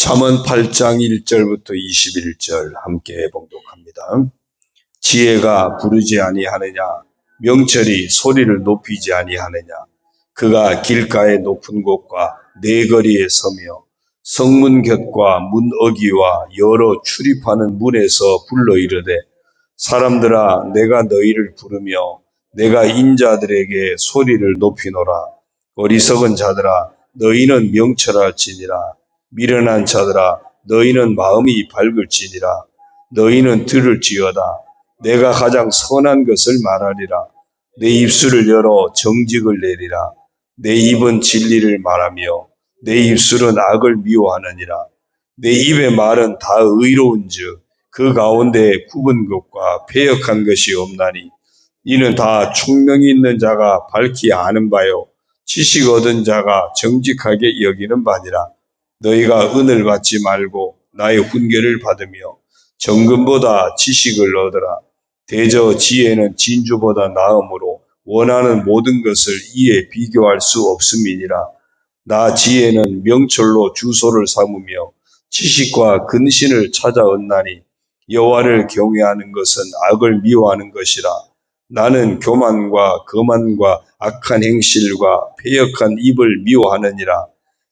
잠언 8장 1절부터 21절 함께 봉독합니다. 지혜가 부르지 아니하느냐, 명철이 소리를 높이지 아니하느냐. 그가 길가의 높은 곳과 네거리에 서며 성문 곁과 문 어귀와 여러 출입하는 문에서 불러 이르되, 사람들아, 내가 너희를 부르며 내가 인자들에게 소리를 높이노라. 어리석은 자들아, 너희는 명철할지니라. 미련한 자들아, 너희는 마음이 밝을지니라. 너희는 들을지어다. 내가 가장 선한 것을 말하리라. 내 입술을 열어 정직을 내리라. 내 입은 진리를 말하며 내 입술은 악을 미워하느니라. 내 입의 말은 다 의로운즉 그 가운데 굽은 것과 패역한 것이 없나니, 이는 다 총명이 있는 자가 밝히 아는 바요 지식 얻은 자가 정직하게 여기는 바니라. 너희가 은을 받지 말고 나의 훈계를 받으며 정금보다 지식을 얻으라. 대저 지혜는 진주보다 나음으로 원하는 모든 것을 이에 비교할 수 없음이니라. 나 지혜는 명철로 주소를 삼으며 지식과 근신을 찾아 얻나니, 여호와를 경외하는 것은 악을 미워하는 것이라. 나는 교만과 거만과 악한 행실과 패역한 입을 미워하느니라.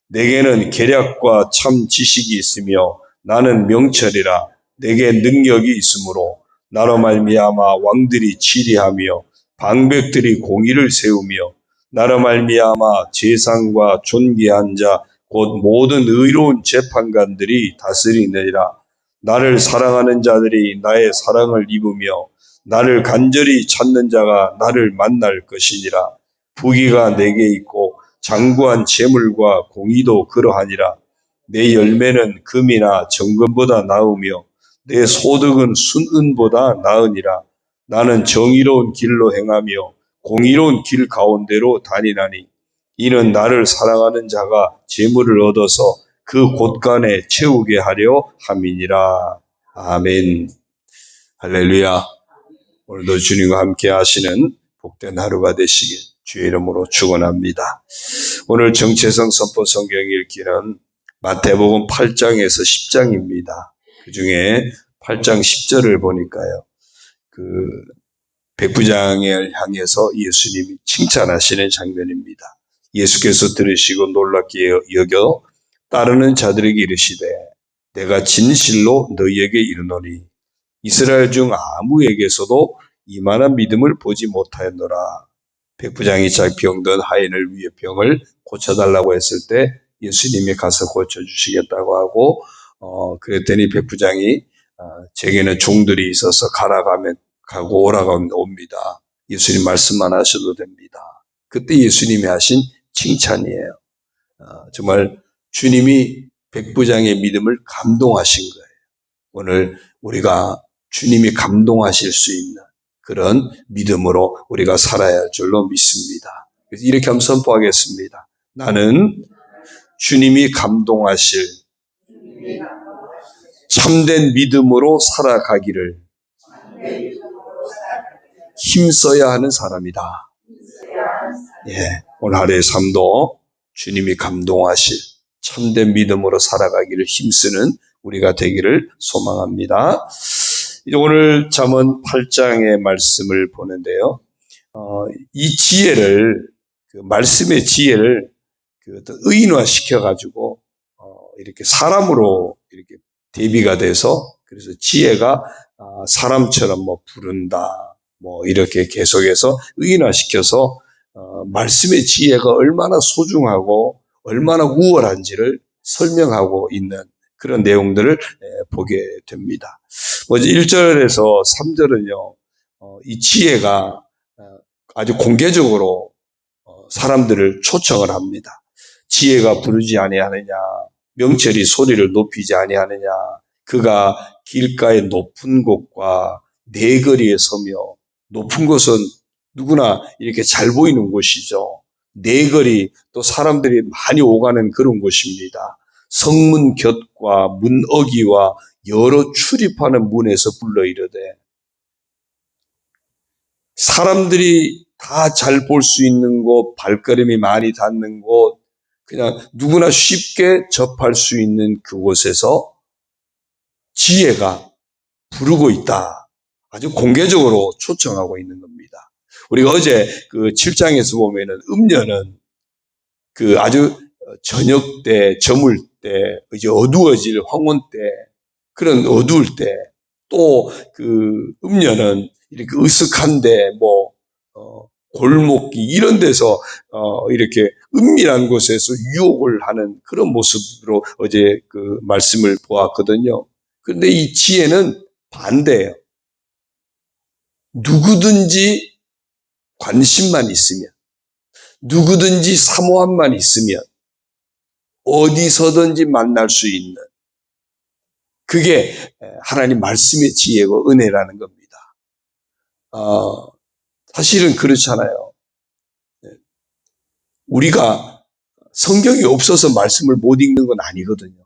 내게는 계략과 참 지식이 있으며 나는 명철이라. 내게 능력이 있으므로 나로 말미암아 왕들이 치리하며 방백들이 공의를 세우며 나로 말미암아 재상과 존귀한 자 곧 모든 의로운 재판관들이 다스리느니라. 나를 사랑하는 자들이 나의 사랑을 입으며 나를 간절히 찾는 자가 나를 만날 것이니라. 부귀가 내게 있고 장구한 재물과 공의도 그러하니라. 내 열매는 금이나 정금보다 나으며 내 소득은 순은보다 나으니라. 나는 정의로운 길로 행하며 공의로운 길 가운데로 다니나니, 이는 나를 사랑하는 자가 재물을 얻어서 그 곳간에 채우게 하려 함이니라. 아멘. 할렐루야. 오늘도 주님과 함께 하시는 복된 하루가 되시길 주의 이름으로 축원합니다. 오늘 정체성 선포 성경 읽기는 마태복음 8장에서 10장입니다. 그 중에 8장 10절을 보니까요, 백부장을 향해서 예수님이 칭찬하시는 장면입니다. 예수께서 들으시고 놀랍게 여겨 따르는 자들에게 이르시되, 내가 진실로 너희에게 이르노니 이스라엘 중 아무에게서도 이만한 믿음을 보지 못하였노라. 백부장이 자기 병든 하인을 위해 병을 고쳐달라고 했을 때 예수님이 가서 고쳐주시겠다고 하고, 그랬더니 백부장이 제게는 종들이 있어서 가고 오라고 옵니다. 예수님 말씀만 하셔도 됩니다. 그때 예수님이 하신 칭찬이에요. 정말 주님이 백부장의 믿음을 감동하신 거예요. 오늘 우리가 주님이 감동하실 수 있는 그런 믿음으로 우리가 살아야 할 줄로 믿습니다. 그래서 이렇게 한번 선포하겠습니다. 나는 주님이 감동하실 참된 믿음으로 살아가기를 힘써야 하는 사람이다. 예, 오늘 하루의 삶도 주님이 감동하실 참된 믿음으로 살아가기를 힘쓰는 우리가 되기를 소망합니다. 이제 오늘 잠언 8장의 말씀을 보는데요, 이 지혜를, 말씀의 지혜를 의인화 시켜가지고 이렇게 사람으로 이렇게 대비가 돼서, 그래서 지혜가 사람처럼 부른다, 이렇게 계속해서 의인화 시켜서 말씀의 지혜가 얼마나 소중하고 얼마나 우월한지를 설명하고 있는 그런 내용들을 보게 됩니다. 1절에서 3절은요, 이 지혜가 아주 공개적으로 사람들을 초청을 합니다. 지혜가 부르지 아니하느냐, 명철이 소리를 높이지 아니하느냐, 그가 길가의 높은 곳과 네거리에 서며, 높은 곳은 누구나 이렇게 잘 보이는 곳이죠. 네거리, 또 사람들이 많이 오가는 그런 곳입니다. 성문 곁과 문 어귀와 여러 출입하는 문에서 불러 이르되, 사람들이 다 잘 볼 수 있는 곳, 발걸음이 많이 닿는 곳, 그냥 누구나 쉽게 접할 수 있는 그곳에서 지혜가 부르고 있다. 아주 공개적으로 초청하고 있는 겁니다. 우리가 어제 그 7장에서 보면은 음녀는 그 아주 저녁 때, 저물 때, 이제 어두워질 황혼 때, 그런 어두울 때, 또 그 음녀는 이렇게 으슥한데 골목길 이런 데서 이렇게 은밀한 곳에서 유혹을 하는 그런 모습으로 어제 그 말씀을 보았거든요. 그런데 이 지혜는 반대예요. 누구든지 관심만 있으면, 누구든지 사모함만 있으면 어디서든지 만날 수 있는, 그게 하나님 말씀의 지혜고 은혜라는 겁니다. 사실은 그렇잖아요. 우리가 성경이 없어서 말씀을 못 읽는 건 아니거든요.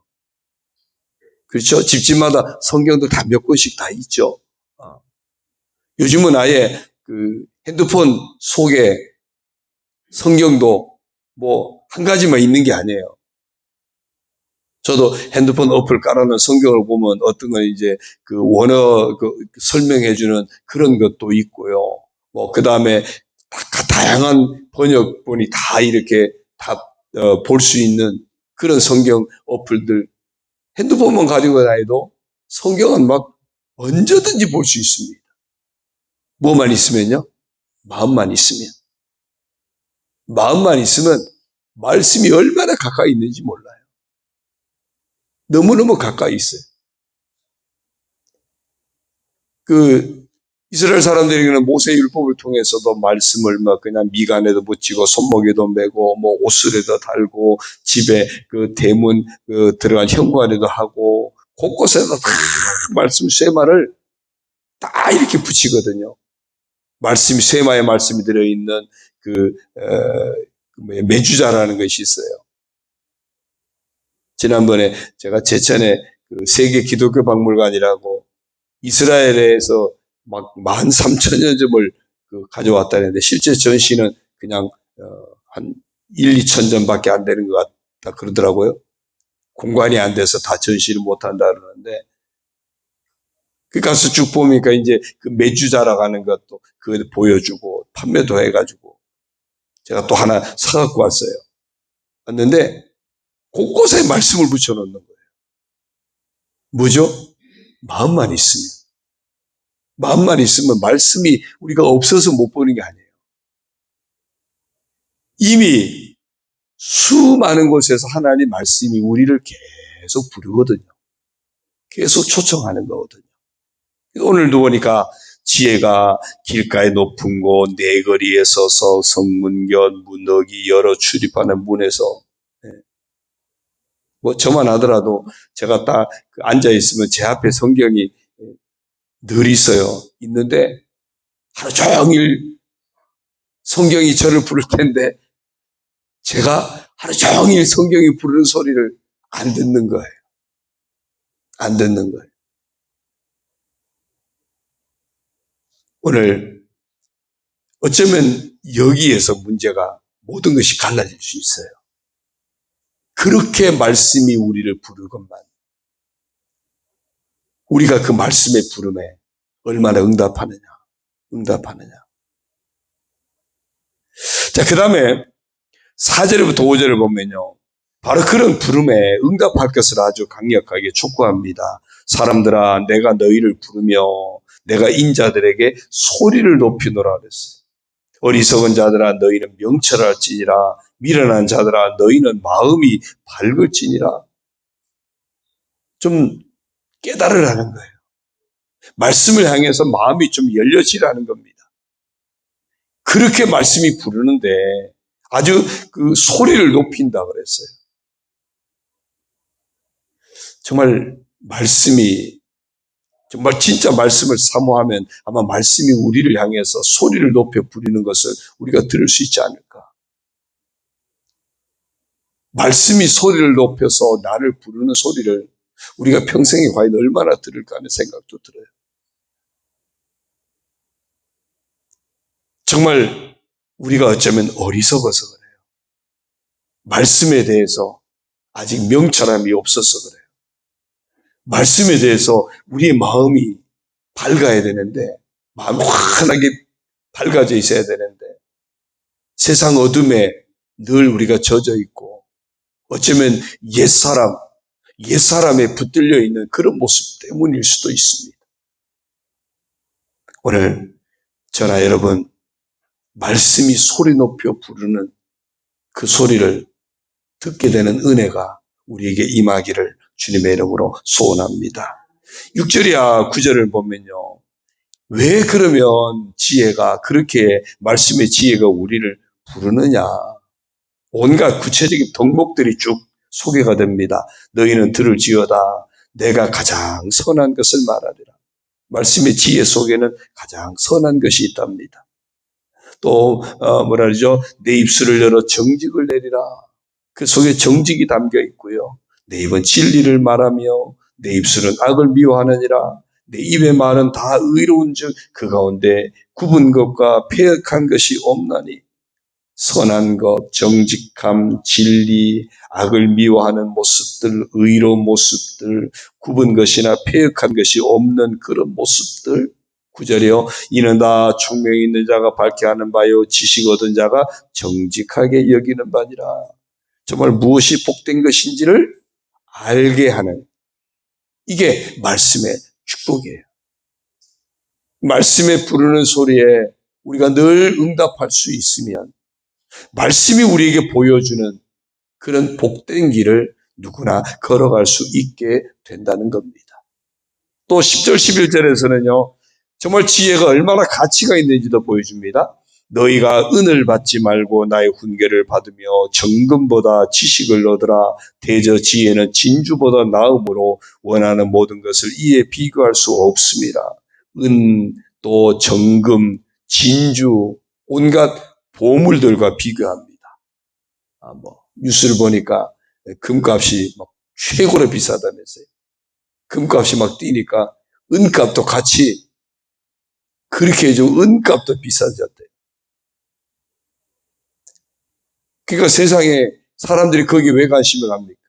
그렇죠? 집집마다 성경도 다 몇 권씩 다 있죠. 요즘은 아예 그 핸드폰 속에 성경도 한 가지만 있는 게 아니에요. 저도 핸드폰 어플 깔아놓은 성경을 보면 어떤 건 이제 그 원어 설명해주는 그런 것도 있고요. 그 다음에 다양한 번역본이 다 이렇게 다 볼 수 있는 그런 성경 어플들. 핸드폰만 가지고 다니도 성경은 막 언제든지 볼 수 있습니다. 뭐만 있으면요? 마음만 있으면. 마음만 있으면 말씀이 얼마나 가까이 있는지 몰라요. 너무너무 가까이 있어요. 그 이스라엘 사람들에게는 모세 율법을 통해서도 말씀을 그냥 미간에도 붙이고 손목에도 메고 옷술에도 달고 집에 그 대문 들어간 현관에도 하고 곳곳에도 다 말씀 쇠마를 다 이렇게 붙이거든요. 말씀이 쇠마에 말씀이 들어있는 메주자라는 것이 있어요. 지난번에 제가 제천에 그 세계 기독교 박물관이라고 이스라엘에서 막 13,000여 점을 가져왔다는데 실제 전시는 그냥 한 1, 2천 점밖에 안 되는 것 같다 그러더라고요. 공간이 안 돼서 다 전시를 못 한다 그러는데 그 가서 쭉 보니까 이제 그 메주자라고 하는 것도 그거 보여주고 판매도 해가지고 제가 또 하나 사갖고 왔는데 곳곳에 말씀을 붙여놓는 거예요. 뭐죠? 마음만 있으면. 마음만 있으면 말씀이 우리가 없어서 못 보는 게 아니에요. 이미 수많은 곳에서 하나님 말씀이 우리를 계속 부르거든요. 계속 초청하는 거거든요. 오늘도 보니까 지혜가 길가에 높은 곳, 네 거리에 서서 성문곁, 문덕이 열어 출입하는 문에서 저만 하더라도 제가 딱 앉아있으면 제 앞에 성경이 늘 있어요. 있는데 하루 종일 성경이 저를 부를 텐데 제가 하루 종일 성경이 부르는 소리를 안 듣는 거예요. 안 듣는 거예요. 오늘 어쩌면 여기에서 문제가 모든 것이 갈라질 수 있어요. 그렇게 말씀이 우리를 부르건만 우리가 그 말씀의 부름에 얼마나 응답하느냐. 자, 그 다음에 4절부터 5절을 보면요. 바로 그런 부름에 응답할 것을 아주 강력하게 촉구합니다. 사람들아, 내가 너희를 부르며 내가 인자들에게 소리를 높이노라 그랬어요. 어리석은 자들아, 너희는 명철할지니라. 미련한 자들아, 너희는 마음이 밝을지니라. 좀 깨달으라는 거예요. 말씀을 향해서 마음이 좀 열려지라는 겁니다. 그렇게 말씀이 부르는데 아주 그 소리를 높인다 그랬어요. 정말 말씀이 정말 진짜 말씀을 사모하면 아마 말씀이 우리를 향해서 소리를 높여 부리는 것을 우리가 들을 수 있지 않을까. 말씀이 소리를 높여서 나를 부르는 소리를 우리가 평생에 과연 얼마나 들을까 하는 생각도 들어요. 정말 우리가 어쩌면 어리석어서 그래요. 말씀에 대해서 아직 명철함이 없어서 그래요. 말씀에 대해서 우리의 마음이 밝아야 되는데, 마음이 환하게 밝아져 있어야 되는데, 세상 어둠에 늘 우리가 젖어 있고, 어쩌면 옛사람에 붙들려 있는 그런 모습 때문일 수도 있습니다. 오늘 저나 여러분, 말씀이 소리 높여 부르는 그 소리를 듣게 되는 은혜가 우리에게 임하기를 주님의 이름으로 소원합니다. 6절이야 9절을 보면요, 왜 그러면 지혜가 그렇게 말씀의 지혜가 우리를 부르느냐, 온갖 구체적인 덕목들이 쭉 소개가 됩니다. 너희는 들을지어다 내가 가장 선한 것을 말하리라. 말씀의 지혜 속에는 가장 선한 것이 있답니다. 또 뭐라 그러죠? 내 입술을 열어 정직을 내리라. 그 속에 정직이 담겨 있고요. 내 입은 진리를 말하며 내 입술은 악을 미워하느니라. 내 입의 말은 다 의로운즉 그 가운데 굽은 것과 패역한 것이 없나니. 선한 것, 정직함, 진리, 악을 미워하는 모습들, 의로운 모습들, 굽은 것이나 패역한 것이 없는 그런 모습들. 9절이요. 이는 다 총명이 있는 자가 밝게 하는 바요 지식 얻은 자가 정직하게 여기는 바니라. 정말 무엇이 복된 것인지를 알게 하는, 이게 말씀의 축복이에요. 말씀에 부르는 소리에 우리가 늘 응답할 수 있으면 말씀이 우리에게 보여주는 그런 복된 길을 누구나 걸어갈 수 있게 된다는 겁니다. 또 10절 11절에서는요 정말 지혜가 얼마나 가치가 있는지도 보여줍니다. 너희가 은을 받지 말고 나의 훈계를 받으며 정금보다 지식을 얻으라. 대저 지혜는 진주보다 나음으로 원하는 모든 것을 이에 비교할 수 없습니다. 은, 또 정금, 진주, 온갖 보물들과 비교합니다. 뉴스를 보니까 금값이 막 최고로 비싸다면서요. 금값이 막 뛰니까 은값도 같이 그렇게 해줘. 은값도 비싸졌대요. 그러니까 세상에 사람들이 거기에 왜 관심을 합니까?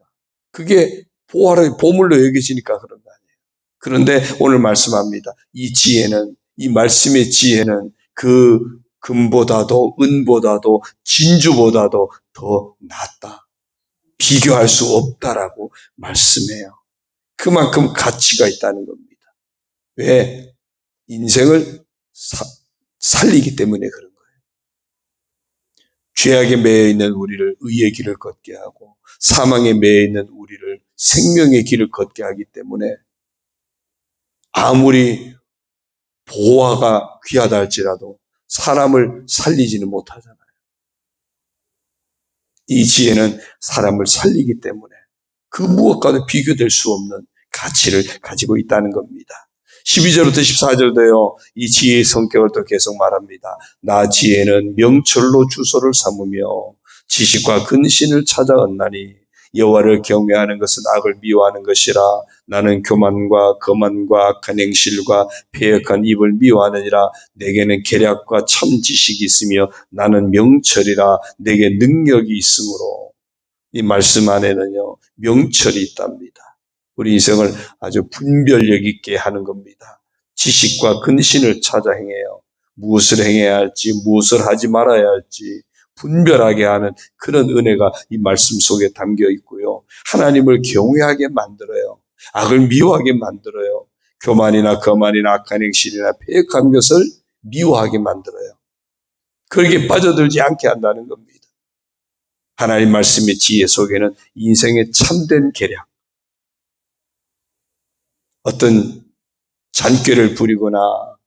그게 보물로 여겨지니까 그런 거 아니에요. 그런데 오늘 말씀합니다. 이 지혜는, 이 말씀의 지혜는 그 금보다도 은보다도 진주보다도 더 낫다. 비교할 수 없다라고 말씀해요. 그만큼 가치가 있다는 겁니다. 왜? 인생을 살리기 때문에 그런 거예요. 죄악에 매여 있는 우리를 의의 길을 걷게 하고 사망에 매여 있는 우리를 생명의 길을 걷게 하기 때문에 아무리 보화가 귀하다 할지라도 사람을 살리지는 못하잖아요. 이 지혜는 사람을 살리기 때문에 그 무엇과도 비교될 수 없는 가치를 가지고 있다는 겁니다. 12절부터 14절도요. 이 지혜의 성격을 또 계속 말합니다. 나 지혜는 명철로 주소를 삼으며 지식과 근신을 찾아 얻나니 여호와를 경외하는 것은 악을 미워하는 것이라. 나는 교만과 거만과 악한 행실과 패역한 입을 미워하느니라. 내게는 계략과 참 지식이 있으며 나는 명철이라. 내게 능력이 있으므로. 이 말씀 안에는요 명철이 있답니다. 우리 인생을 아주 분별력 있게 하는 겁니다. 지식과 근신을 찾아 행해요. 무엇을 행해야 할지, 무엇을 하지 말아야 할지 분별하게 하는 그런 은혜가 이 말씀 속에 담겨 있고요. 하나님을 경외하게 만들어요. 악을 미워하게 만들어요. 교만이나 거만이나 악한 행실이나 패역한 것을 미워하게 만들어요. 그렇게 빠져들지 않게 한다는 겁니다. 하나님 말씀의 지혜 속에는 인생의 참된 계략, 어떤 잔꾀를 부리거나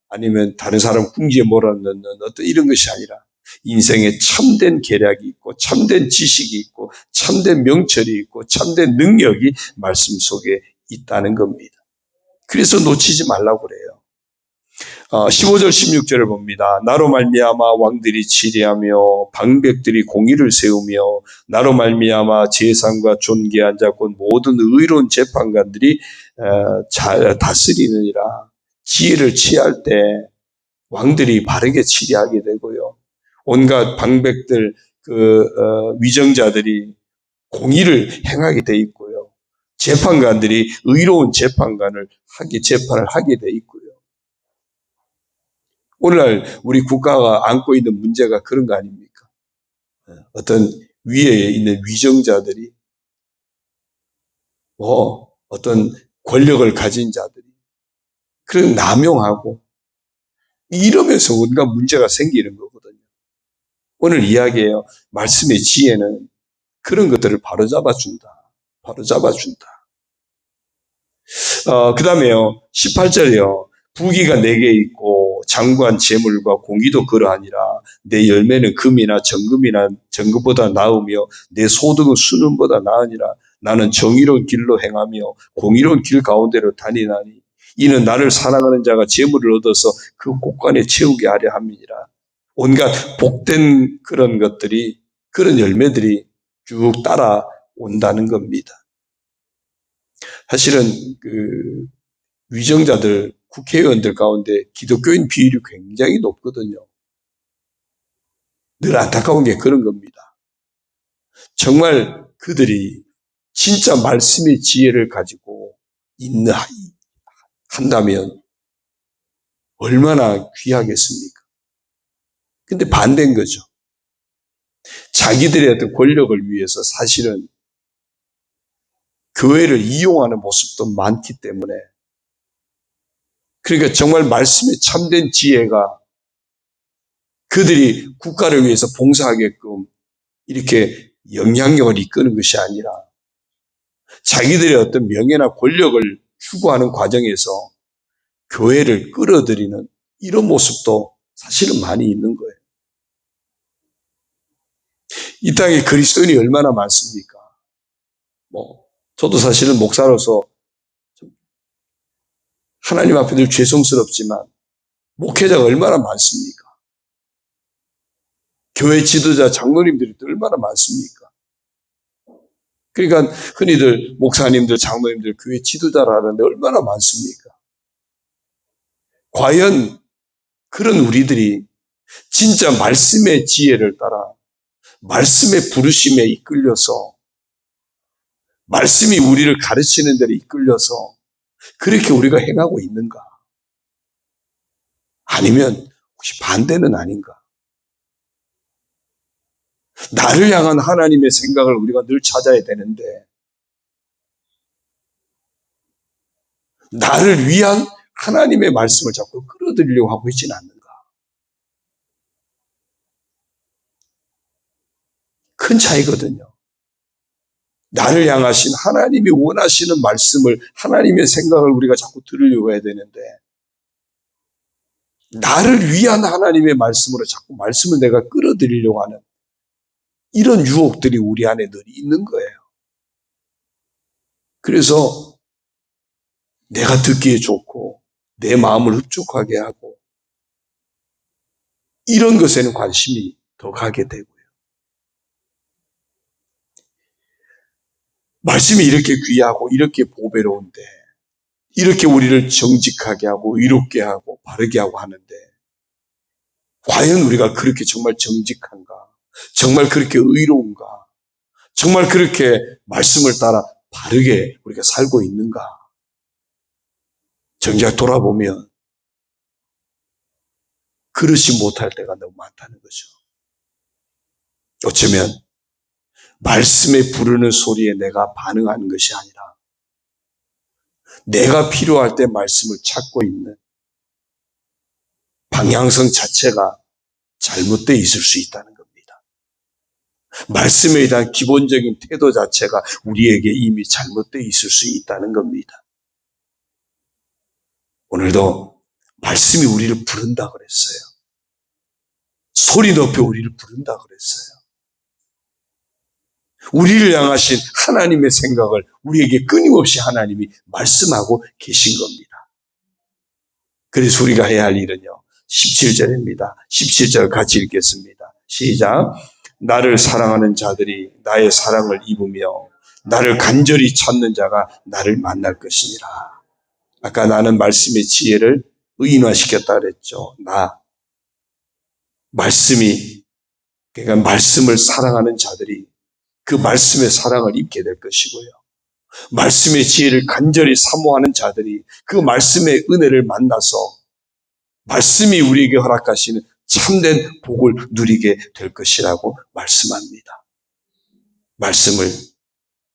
아니면 다른 사람 궁지에 몰아넣는 어떤 이런 것이 아니라 인생에 참된 계략이 있고 참된 지식이 있고 참된 명철이 있고 참된 능력이 말씀 속에 있다는 겁니다. 그래서 놓치지 말라고 그래요. 15절 16절을 봅니다. 나로 말미암아 왕들이 치리하며 방백들이 공의를 세우며 나로 말미암아 제사장과 존귀한 자 곧 모든 의로운 재판관들이 다스리느니라. 지혜를 취할 때 왕들이 바르게 치리하게 되고요. 온갖 방백들, 위정자들이 공의를 행하게 돼 있고요. 재판관들이 의로운 재판을 하게 돼 있고요. 오늘날 우리 국가가 안고 있는 문제가 그런 거 아닙니까? 어떤 위에 있는 위정자들이 어떤 권력을 가진 자들이 그런 남용하고 이러면서 온갖 문제가 생기는 거거든요. 오늘 이야기해요. 말씀의 지혜는 그런 것들을 바로잡아준다. 그 다음에요. 18절에요. 부귀가 내게 있고 장관 재물과 공의도 그러하니라. 내 열매는 금이나 정금보다 나으며 내 소득은 순금보다 나으니라. 나는 정의로운 길로 행하며 공의로운 길 가운데로 다니나니 이는 나를 사랑하는 자가 재물을 얻어서 그 곳간에 채우게 하려 함이니라. 온갖 복된 그런 것들이, 그런 열매들이 쭉 따라온다는 겁니다. 사실은 위정자들, 국회의원들 가운데 기독교인 비율이 굉장히 높거든요. 늘 안타까운 게 그런 겁니다. 정말 그들이 진짜 말씀의 지혜를 가지고 한다면 얼마나 귀하겠습니까? 근데 반대인 거죠. 자기들의 어떤 권력을 위해서 사실은 교회를 이용하는 모습도 많기 때문에, 그러니까 정말 말씀의 참된 지혜가 그들이 국가를 위해서 봉사하게끔 이렇게 영향력을 이끄는 것이 아니라 자기들의 어떤 명예나 권력을 추구하는 과정에서 교회를 끌어들이는 이런 모습도 사실은 많이 있는 거예요. 이 땅에 그리스도인이 얼마나 많습니까? 저도 사실은 목사로서 하나님 앞에 늘 죄송스럽지만 목회자가 얼마나 많습니까? 교회 지도자 장로님들이 얼마나 많습니까? 그러니까 흔히들 목사님들, 장로님들, 교회 지도자라는데 얼마나 많습니까? 과연 그런 우리들이 진짜 말씀의 지혜를 따라 말씀의 부르심에 이끌려서 말씀이 우리를 가르치는 데로 이끌려서 그렇게 우리가 행하고 있는가? 아니면 혹시 반대는 아닌가? 나를 향한 하나님의 생각을 우리가 늘 찾아야 되는데 나를 위한 하나님의 말씀을 자꾸 끌어들이려고 하고 있지는 않는가? 큰 차이거든요. 나를 향하신 하나님이 원하시는 말씀을, 하나님의 생각을 우리가 자꾸 들으려고 해야 되는데 나를 위한 하나님의 말씀으로 자꾸 말씀을 내가 끌어들이려고 하는 이런 유혹들이 우리 안에 늘 있는 거예요. 그래서 내가 듣기에 좋고 내 마음을 흡족하게 하고 이런 것에는 관심이 더 가게 되고요. 말씀이 이렇게 귀하고 이렇게 보배로운데 이렇게 우리를 정직하게 하고 의롭게 하고 바르게 하고 하는데 과연 우리가 그렇게 정말 정직한가? 정말 그렇게 의로운가? 정말 그렇게 말씀을 따라 바르게 우리가 살고 있는가? 정작 돌아보면 그렇지 못할 때가 너무 많다는 거죠. 어쩌면 말씀에 부르는 소리에 내가 반응하는 것이 아니라 내가 필요할 때 말씀을 찾고 있는 방향성 자체가 잘못되어 있을 수 있다는 겁니다. 말씀에 대한 기본적인 태도 자체가 우리에게 이미 잘못되어 있을 수 있다는 겁니다. 오늘도 말씀이 우리를 부른다 그랬어요. 소리 높여 우리를 부른다 그랬어요. 우리를 향하신 하나님의 생각을 우리에게 끊임없이 하나님이 말씀하고 계신 겁니다. 그래서 우리가 해야 할 일은요. 17절입니다. 17절 같이 읽겠습니다. 시작. 나를 사랑하는 자들이 나의 사랑을 입으며 나를 간절히 찾는 자가 나를 만날 것이니라. 아까 나는 말씀의 지혜를 의인화시켰다 그랬죠. 말씀이 그러니까 말씀을 사랑하는 자들이 그 말씀의 사랑을 입게 될 것이고요. 말씀의 지혜를 간절히 사모하는 자들이 그 말씀의 은혜를 만나서 말씀이 우리에게 허락하시는 참된 복을 누리게 될 것이라고 말씀합니다. 말씀을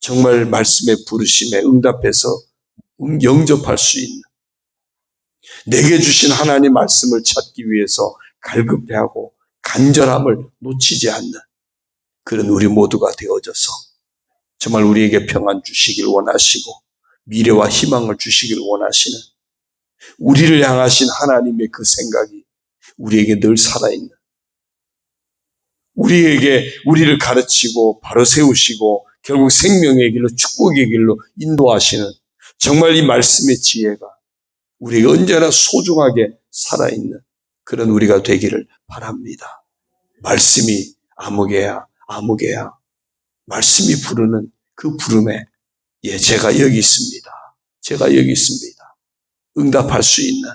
정말 말씀의 부르심에 응답해서 영접할 수 있는, 내게 주신 하나님 말씀을 찾기 위해서 갈급해하고 간절함을 놓치지 않는 그런 우리 모두가 되어져서 정말 우리에게 평안 주시길 원하시고 미래와 희망을 주시길 원하시는, 우리를 향하신 하나님의 그 생각이 우리에게 늘 살아있는, 우리를 가르치고 바로 세우시고 결국 생명의 길로 축복의 길로 인도하시는 정말 이 말씀의 지혜가 우리에게 언제나 소중하게 살아있는 그런 우리가 되기를 바랍니다. 말씀이 아무개야 아무개야, 말씀이 부르는 그 부름에 제가 여기 있습니다. 제가 여기 있습니다. 응답할 수 있는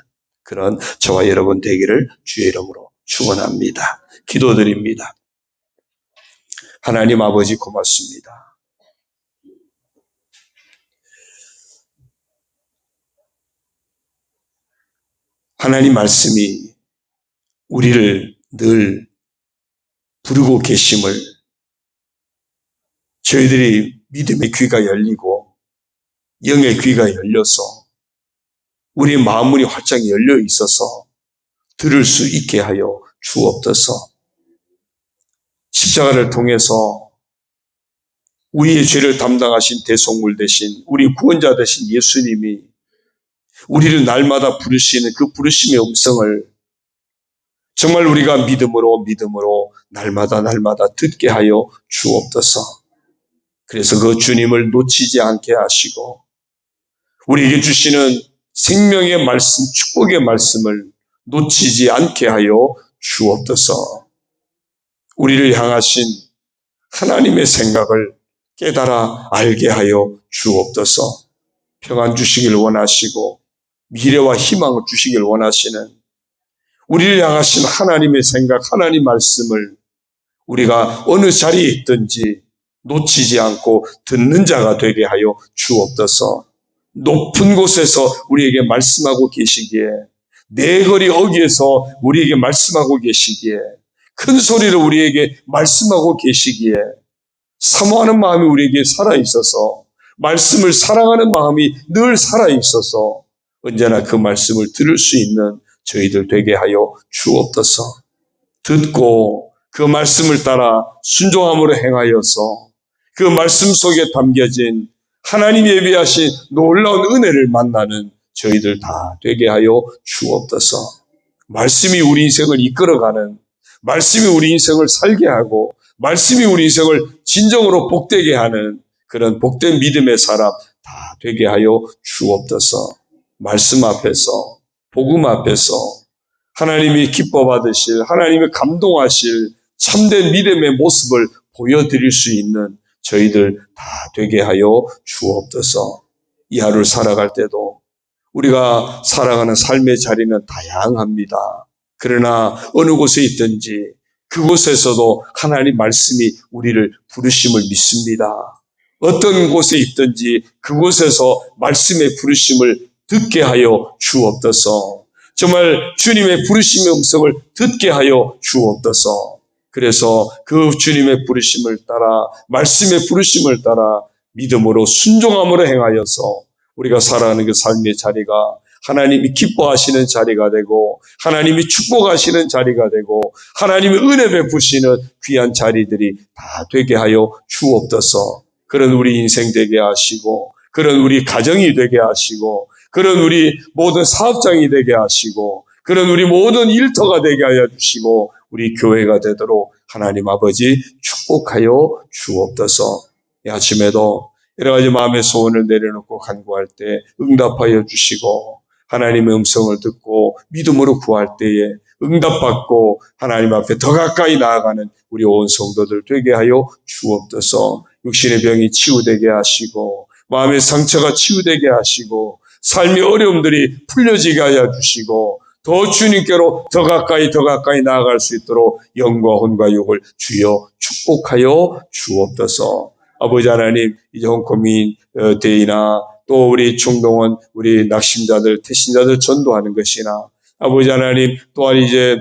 그런 저와 여러분 되기를 주의 이름으로 축원합니다. 기도드립니다. 하나님 아버지 고맙습니다. 하나님 말씀이 우리를 늘 부르고 계심을 저희들이 믿음의 귀가 열리고 영의 귀가 열려서 우리의 마음문이 활짝 열려 있어서 들을 수 있게 하여 주옵소서. 십자가를 통해서 우리의 죄를 담당하신 대속물 대신 우리 구원자 되신 예수님이 우리를 날마다 부르시는 그 부르심의 음성을 정말 우리가 믿음으로 날마다 듣게 하여 주옵소서. 그래서 그 주님을 놓치지 않게 하시고 우리에게 주시는 생명의 말씀, 축복의 말씀을 놓치지 않게 하여 주옵소서. 우리를 향하신 하나님의 생각을 깨달아 알게 하여 주옵소서. 평안 주시길 원하시고 미래와 희망을 주시길 원하시는 우리를 향하신 하나님의 생각, 하나님 말씀을 우리가 어느 자리에 있든지 놓치지 않고 듣는 자가 되게 하여 주옵소서. 높은 곳에서 우리에게 말씀하고 계시기에, 내거리 어귀에서 우리에게 말씀하고 계시기에, 큰 소리로 우리에게 말씀하고 계시기에 사모하는 마음이 우리에게 살아있어서, 말씀을 사랑하는 마음이 늘 살아있어서 언제나 그 말씀을 들을 수 있는 저희들 되게 하여 주옵소서. 듣고 그 말씀을 따라 순종함으로 행하여서 그 말씀 속에 담겨진 하나님이 예비하신 놀라운 은혜를 만나는 저희들 다 되게 하여 주옵소서. 말씀이 우리 인생을 이끌어가는, 말씀이 우리 인생을 살게 하고 말씀이 우리 인생을 진정으로 복되게 하는 그런 복된 믿음의 사람 다 되게 하여 주옵소서. 말씀 앞에서, 복음 앞에서 하나님이 기뻐 받으실, 하나님이 감동하실 참된 믿음의 모습을 보여드릴 수 있는 저희들 다 되게 하여 주옵소서. 이 하루를 살아갈 때도 우리가 살아가는 삶의 자리는 다양합니다. 그러나 어느 곳에 있든지 그곳에서도 하나님 말씀이 우리를 부르심을 믿습니다. 어떤 곳에 있든지 그곳에서 말씀의 부르심을 듣게 하여 주옵소서. 정말 주님의 부르심의 음성을 듣게 하여 주옵소서. 그래서 그 주님의 부르심을 따라, 말씀의 부르심을 따라 믿음으로 순종함으로 행하여서 우리가 살아가는 그 삶의 자리가 하나님이 기뻐하시는 자리가 되고, 하나님이 축복하시는 자리가 되고, 하나님의 은혜 베푸시는 귀한 자리들이 다 되게 하여 주옵소서. 그런 우리 인생 되게 하시고, 그런 우리 가정이 되게 하시고, 그런 우리 모든 사업장이 되게 하시고, 그런 우리 모든 일터가 되게 하여 주시고, 우리 교회가 되도록 하나님 아버지 축복하여 주옵소서. 이 아침에도 여러 가지 마음의 소원을 내려놓고 간구할 때 응답하여 주시고, 하나님의 음성을 듣고 믿음으로 구할 때에 응답받고 하나님 앞에 더 가까이 나아가는 우리 온 성도들 되게 하여 주옵소서. 육신의 병이 치유되게 하시고, 마음의 상처가 치유되게 하시고, 삶의 어려움들이 풀려지게 하여 주시고, 더 주님께로 더 가까이 나아갈 수 있도록 영과 혼과 육을 주여 축복하여 주옵소서. 아버지 하나님, 이제 홍콩민 대회나 또 우리 중동원 우리 낙심자들 태신자들 전도하는 것이나 아버지 하나님 또한 이제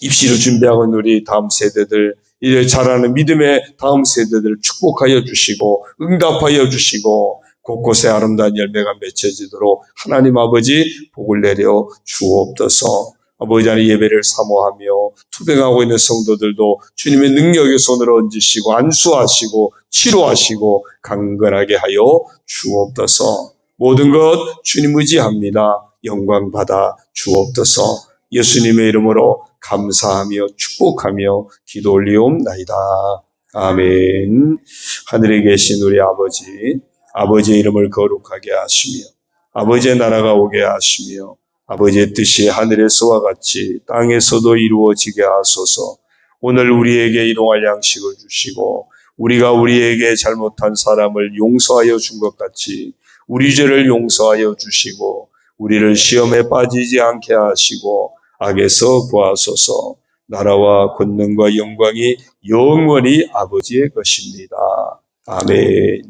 입시를 준비하고 있는 우리 다음 세대들 이제 자라는 믿음의 다음 세대들을 축복하여 주시고 응답하여 주시고 곳곳에 아름다운 열매가 맺혀지도록 하나님 아버지 복을 내려 주옵소서. 아버지 하나님 예배를 사모하며 투병하고 있는 성도들도 주님의 능력의 손으로 얹으시고 안수하시고 치료하시고 강건하게 하여 주옵소서. 모든 것 주님 의지합니다. 영광 받아 주옵소서. 예수님의 이름으로 감사하며 축복하며 기도 올리옵나이다. 아멘. 하늘에 계신 우리 아버지, 아버지의 이름을 거룩하게 하시며 아버지의 나라가 오게 하시며 아버지의 뜻이 하늘에서와 같이 땅에서도 이루어지게 하소서. 오늘 우리에게 일용할 양식을 주시고 우리가 우리에게 잘못한 사람을 용서하여 준 것 같이 우리 죄를 용서하여 주시고 우리를 시험에 빠지지 않게 하시고 악에서 구하소서. 나라와 권능과 영광이 영원히 아버지의 것입니다. 아멘.